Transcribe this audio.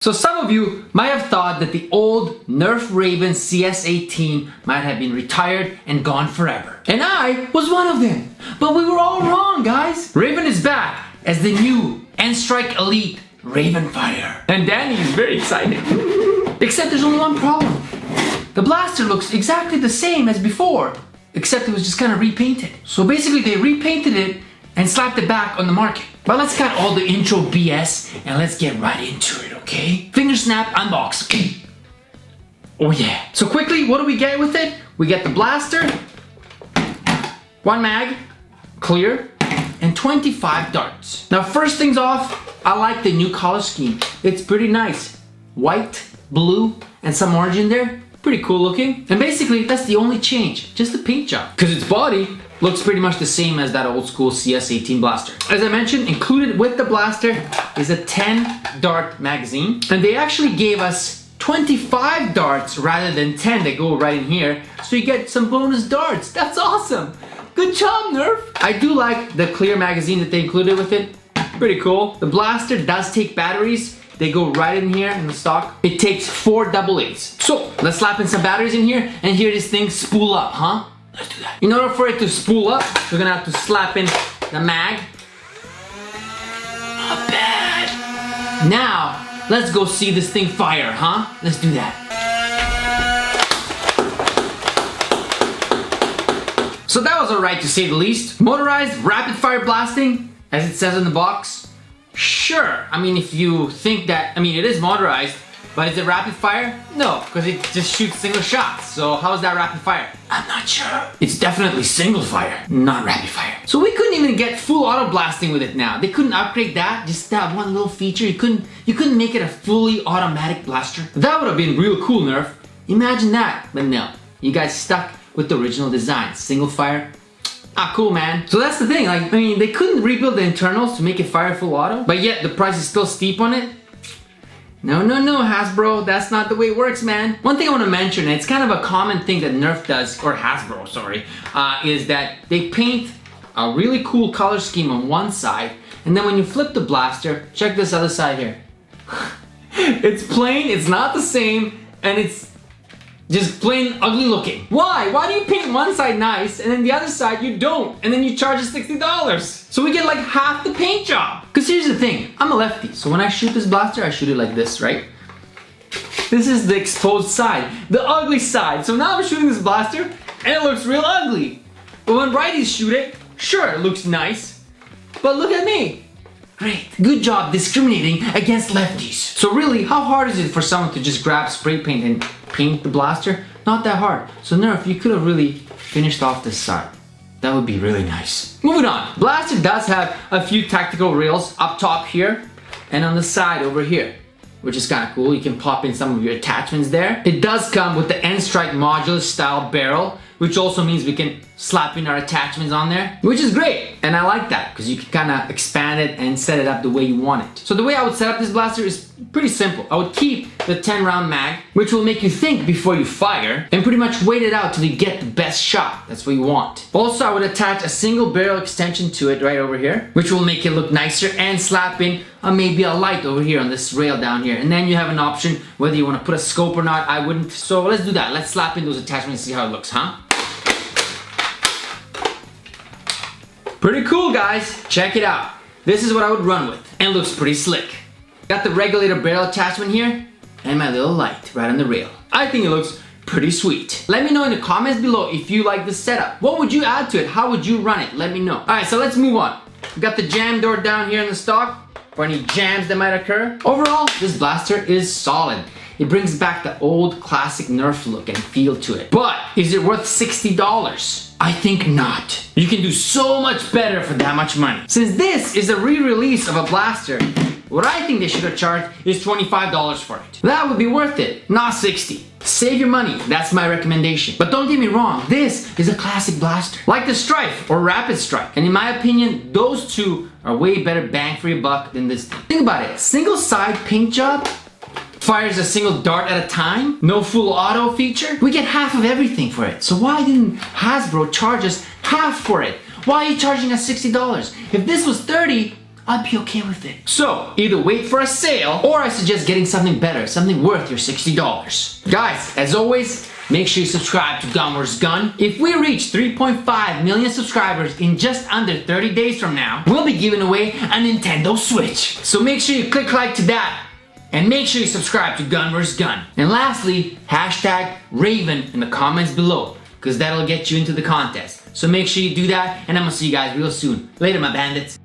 So some of you might have thought that the old Nerf Raven CS18 might have been retired and gone forever. And I was one of them. But we were all wrong, guys. Raven is back as the new N-Strike Elite Rayvenfire. And Danny is very excited. Except there's only one problem. The blaster looks exactly the same as before, except it was just kind of repainted. So basically they repainted it and slapped it back on the market. But let's cut all the intro BS and let's get right into it, okay? Finger snap, unbox. Oh yeah. So quickly, what do we get with it? We get the blaster, one mag, clear, and 25 darts. Now first things off, I like the new color scheme. It's pretty nice. White, blue, and some orange in there. Pretty cool looking. And basically, that's the only change. Just the paint job. Because its body looks pretty much the same as that old school CS18 blaster. As I mentioned, included with the blaster is a 10 dart magazine. And they actually gave us 25 darts rather than 10 that go right in here. So you get some bonus darts. That's awesome. Good job, Nerf. I do like the clear magazine that they included with it. Pretty cool. The blaster does take batteries. They go right in here in the stock. It takes 4 AA's. So let's slap in some batteries in here and hear this thing spool up, huh? Let's do that. In order for it to spool up, we're gonna have to slap in the mag. Not bad. Now, let's go see this thing fire, huh? Let's do that. So that was alright to say the least. Motorized rapid fire blasting, as it says in the box. Sure, I mean if you think that, it is motorized, but is it rapid fire? No, because it just shoots single shots. So how is that rapid fire? I'm not sure. It's definitely single fire, not rapid fire. So we couldn't even get full auto blasting with it now. They couldn't upgrade that, just that one little feature. You couldn't make it a fully automatic blaster. That would have been real cool, Nerf. Imagine that, but no. You guys stuck with the original design, single fire. Ah, cool, man. So that's the thing, they couldn't rebuild the internals to make it fire full auto, but yet the price is still steep on it. No, Hasbro, that's not the way it works, man. One thing I want to mention, and it's kind of a common thing that Nerf does, or Hasbro, sorry, is that they paint a really cool color scheme on one side, and then when you flip the blaster, check this other side here. It's plain, it's not the same, and it's just plain ugly looking. Why? Why do you paint one side nice and then the other side you don't? And then you charge us $60. So we get like half the paint job. Because here's the thing, I'm a lefty. So when I shoot this blaster, I shoot it like this, right? This is the exposed side, the ugly side. So now I'm shooting this blaster and it looks real ugly. But when righties shoot it, sure, it looks nice. But look at me. Great. Good job discriminating against lefties. So really, how hard is it for someone to just grab spray paint and paint the blaster? Not that hard. So Nerf, you could have really finished off this side. That would be really nice. Moving on. Blaster does have a few tactical rails up top here and on the side over here, which is kind of cool. You can pop in some of your attachments there. It does come with the N-Strike modular style barrel, which also means we can slap in our attachments on there, which is great. And I like that because you can kind of expand it and set it up the way you want it. So the way I would set up this blaster is pretty simple. I would keep the 10 round mag, which will make you think before you fire, and pretty much wait it out till you get the best shot. That's what you want. Also, I would attach a single barrel extension to it right over here, which will make it look nicer, and slap in maybe a light over here on this rail down here. And then you have an option whether you want to put a scope or not. I wouldn't. So let's do that. Let's slap in those attachments and see how it looks, huh? Pretty cool, guys. Check it out. This is what I would run with, and looks pretty slick. Got the regulator barrel attachment here, and my little light right on the rail. I think it looks pretty sweet. Let me know in the comments below if you like this setup. What would you add to it? How would you run it? Let me know. Alright, so let's move on. We got the jam door down here in the stock for any jams that might occur. Overall, this blaster is solid. It brings back the old classic Nerf look and feel to it. But is it worth $60? I think not. You can do so much better for that much money. Since this is a re-release of a blaster, what I think they should have charged is $25 for it. That would be worth it, not $60. Save your money, that's my recommendation. But don't get me wrong, this is a classic blaster. Like the Strife or Rapid Strike. And in my opinion, those two are way better bang for your buck than this thing. Think about it, single side paint job, fires a single dart at a time, no full auto feature. We get half of everything for it. So why didn't Hasbro charge us half for it? Why are you charging us $60? If this was $30, I'd be okay with it. So, either wait for a sale, or I suggest getting something better, something worth your $60. Guys, as always, make sure you subscribe to GunVsGun. If we reach 3.5 million subscribers in just under 30 days from now, we'll be giving away a Nintendo Switch. So make sure you click like to that, and make sure you subscribe to GunVsGun. And lastly, hashtag Raven in the comments below, because that'll get you into the contest. So make sure you do that, and I'm gonna see you guys real soon. Later, my bandits.